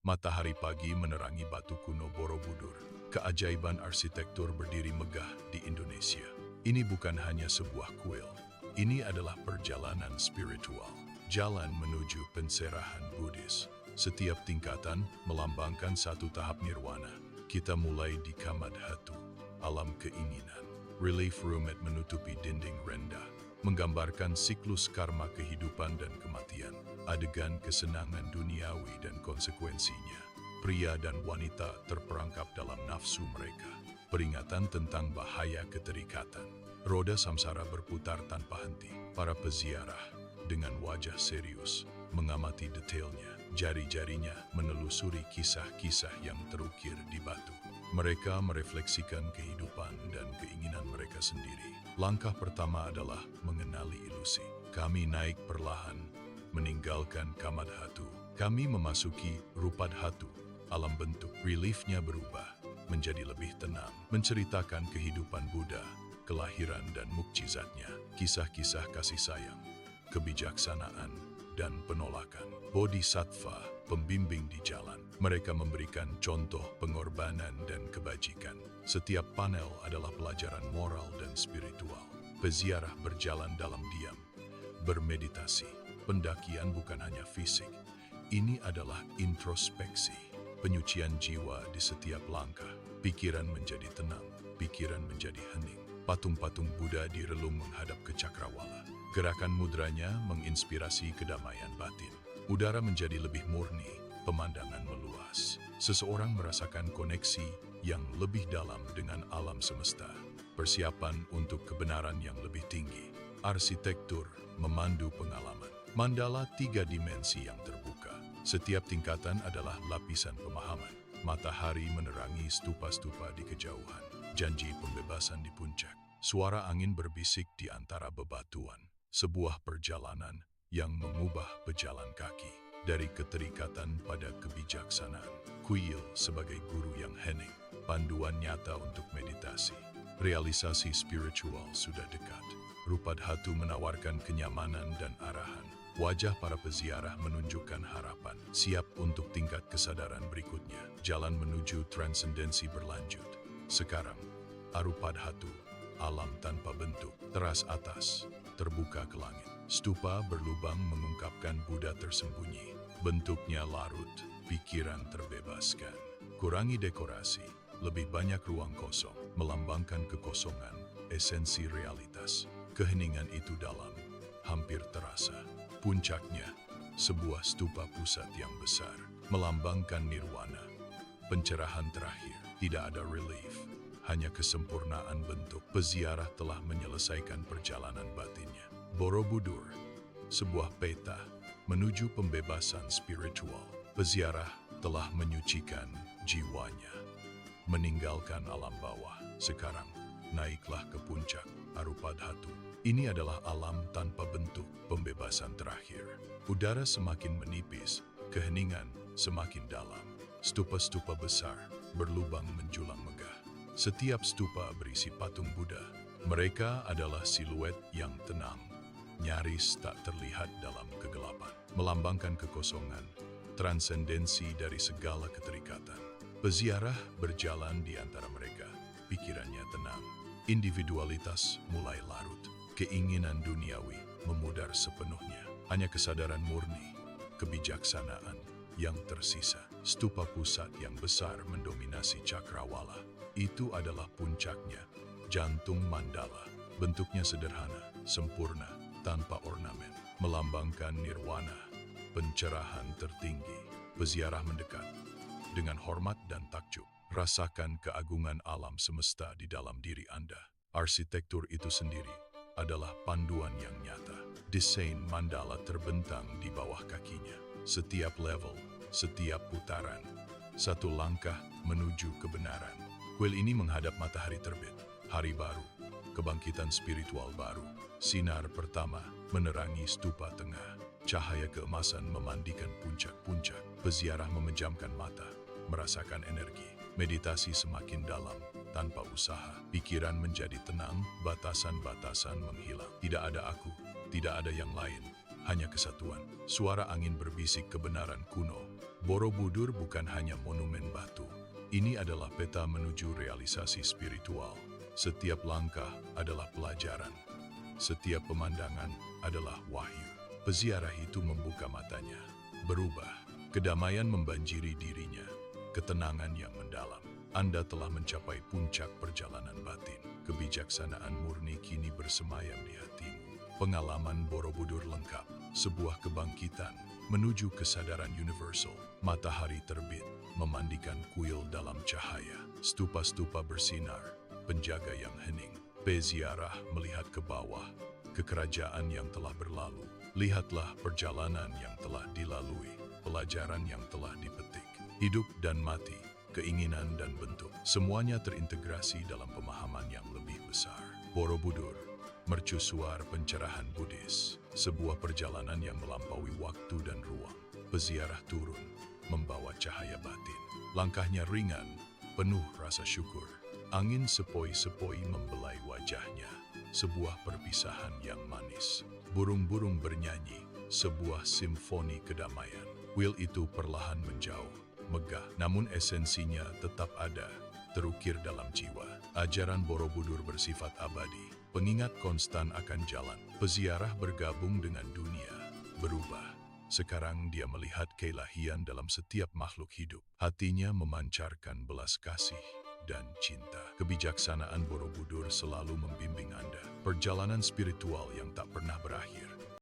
Matahari pagi menerangi batu kuno Borobudur. Keajaiban arsitektur berdiri megah di Indonesia. Ini bukan hanya sebuah kuil. Ini adalah perjalanan spiritual. Jalan menuju penserahan Buddhis. Setiap tingkatan melambangkan satu tahap nirwana. Kita mulai di Kamadhatu, alam keinginan. Relief rumit menutupi dinding rendah, menggambarkan siklus karma kehidupan dan kematian, adegan kesenangan duniawi dan konsekuensinya. Pria dan wanita terperangkap dalam nafsu mereka, peringatan tentang bahaya keterikatan. Roda samsara berputar tanpa henti. Para peziarah dengan wajah serius mengamati detailnya. Jari-jarinya menelusuri kisah-kisah yang terukir di batu. Mereka merefleksikan kehidupan dan keinginan mereka sendiri. Langkah pertama adalah mengenali ilusi. Kami naik perlahan, meninggalkan Kamadhatu. Kami memasuki Rupadhatu, alam bentuk. Reliefnya berubah menjadi lebih tenang, menceritakan kehidupan Buddha, kelahiran dan mukjizatnya, kisah-kisah kasih sayang, kebijaksanaan, dan penolakan. Bodhisattva, pembimbing di jalan. Mereka memberikan contoh pengorbanan dan kebajikan. Setiap panel adalah pelajaran moral dan spiritual. Peziarah berjalan dalam diam, bermeditasi. Pendakian bukan hanya fisik. Ini adalah introspeksi. Penyucian jiwa di setiap langkah. Pikiran menjadi tenang, pikiran menjadi hening. Patung-patung Buddha direlung menghadap ke cakrawala. Gerakan mudranya menginspirasi kedamaian batin. Udara menjadi lebih murni, pemandangan meluas. Seseorang merasakan koneksi yang lebih dalam dengan alam semesta. Persiapan untuk kebenaran yang lebih tinggi. Arsitektur memandu pengalaman. Mandala 3 dimensi yang terbuka. Setiap tingkatan adalah lapisan pemahaman. Matahari menerangi stupa-stupa di kejauhan. Janji pembebasan di puncak. Suara angin berbisik di antara bebatuan. Sebuah perjalanan yang mengubah pejalan kaki dari keterikatan pada kebijaksanaan. Kuil sebagai guru yang hening, panduan nyata untuk meditasi. Realisasi spiritual sudah dekat. Rupadhatu menawarkan kenyamanan dan arahan. Wajah para peziarah menunjukkan harapan, siap untuk tingkat kesadaran berikutnya. Jalan menuju transendensi berlanjut. Sekarang, Arupadhatu, alam tanpa bentuk, teras atas, terbuka ke langit. Stupa berlubang mengungkapkan Buddha tersembunyi. Bentuknya larut, pikiran terbebaskan. Kurangi dekorasi, lebih banyak ruang kosong, melambangkan kekosongan, esensi realitas. Keheningan itu dalam, hampir terasa. Puncaknya, sebuah stupa pusat yang besar, melambangkan nirwana. Pencerahan terakhir, tidak ada relief. Hanya kesempurnaan bentuk. Peziarah telah menyelesaikan perjalanan batinnya. Borobudur, sebuah peta menuju pembebasan spiritual. Peziarah telah menyucikan jiwanya, meninggalkan alam bawah. Sekarang, naiklah ke puncak Arupadhatu. Ini adalah alam tanpa bentuk, pembebasan terakhir. Udara semakin menipis, keheningan semakin dalam. Stupa-stupa besar berlubang menjulang megah. Setiap stupa berisi patung Buddha. Mereka adalah siluet yang tenang, nyaris tak terlihat dalam kegelapan. Melambangkan kekosongan, transendensi dari segala keterikatan. Peziarah berjalan di antara mereka, pikirannya tenang. Individualitas mulai larut. Keinginan duniawi memudar sepenuhnya. Hanya kesadaran murni, kebijaksanaan yang tersisa. Stupa pusat yang besar mendominasi cakrawala. Itu adalah puncaknya, jantung mandala. Bentuknya sederhana, sempurna, tanpa ornamen. Melambangkan nirwana, pencerahan tertinggi. Peziarah mendekat. Dengan hormat dan takjub, rasakan keagungan alam semesta di dalam diri Anda. Arsitektur itu sendiri adalah panduan yang nyata. Desain mandala terbentang di bawah kakinya. Setiap level, setiap putaran, satu langkah menuju kebenaran. Kuil ini menghadap matahari terbit, hari baru, kebangkitan spiritual baru. Sinar pertama menerangi stupa tengah. Cahaya keemasan memandikan puncak-puncak. Peziarah memejamkan mata, merasakan energi. Meditasi semakin dalam, tanpa usaha. Pikiran menjadi tenang, batasan-batasan menghilang. Tidak ada aku, tidak ada yang lain, hanya kesatuan. Suara angin berbisik kebenaran kuno. Borobudur bukan hanya monumen batu. Ini adalah peta menuju realisasi spiritual. Setiap langkah adalah pelajaran. Setiap pemandangan adalah wahyu. Peziarah itu membuka matanya, berubah. Kedamaian membanjiri dirinya, ketenangan yang mendalam. Anda telah mencapai puncak perjalanan batin. Kebijaksanaan murni kini bersemayam di hatimu. Pengalaman Borobudur lengkap, sebuah kebangkitan menuju kesadaran universal. Matahari terbit, memandikan kuil dalam cahaya. Stupa-stupa bersinar, penjaga yang hening. Peziarah melihat ke bawah, ke kerajaan yang telah berlalu. Lihatlah perjalanan yang telah dilalui, pelajaran yang telah dipetik. Hidup dan mati, keinginan dan bentuk, semuanya terintegrasi dalam pemahaman yang lebih besar. Borobudur, mercusuar pencerahan Buddhis, sebuah perjalanan yang melampaui waktu dan ruang. Peziarah turun, membawa cahaya batin. Langkahnya ringan, penuh rasa syukur. Angin sepoi-sepoi membelai wajahnya, sebuah perpisahan yang manis. Burung-burung bernyanyi, sebuah simfoni kedamaian. Kuil itu perlahan menjauh, megah, namun esensinya tetap ada, terukir dalam jiwa. Ajaran Borobudur bersifat abadi, pengingat konstan akan jalan. Peziarah bergabung dengan dunia, berubah. Sekarang dia melihat keilahian dalam setiap makhluk hidup. Hatinya memancarkan belas kasih dan cinta. Kebijaksanaan Borobudur selalu membimbing Anda. Perjalanan spiritual yang tak pernah berakhir.